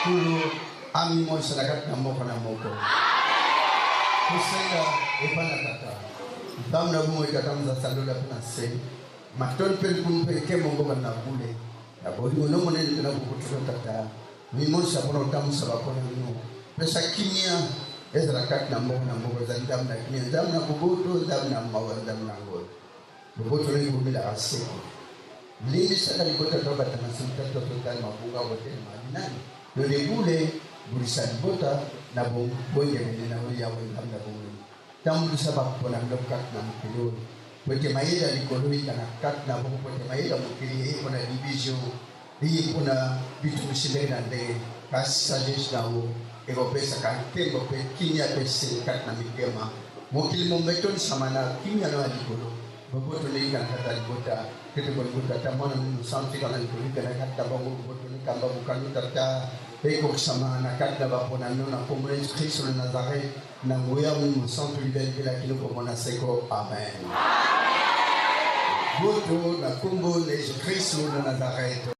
Kulu ami mo sanakat na moko na moko. Kusenda epana kata. Dam na bumo ikatam za salula puna se. Maton pen kumpe ke mongo na bule. Ya bodi mo no mone na bukutu kata. Mi mo sa bono tam sa ba kono no. Pesa kimia ezra kat na moko za dam na kimia dam na bukutu dam na mawa dam na ngol. Bukutu ni bumila ase. Lili sa kalikota to batana sinta to total mabunga wote madinani. Dole bule burisani bota na bonge na wali yawe na bonge tamu sabab pona lokat na mkilo pote maila likoloi kana kat na bonge pote maila mkili pona division hii pona bitu mshile na de kasalish na o ego pesa kan tembo pe kinya pesa kat na mikema mokili mombeton samana kinya na likolo boboto le kan kata bota kete bota tamana samti kana likolo kana kata bongo boboto ni kamba bukanu tata Eko sama nakat na bapona nuna komo Kristo na Nazareth na ngoya mu santo libel bila kilo komo na seko amen. Boto na kombo Kristo na Nazareth.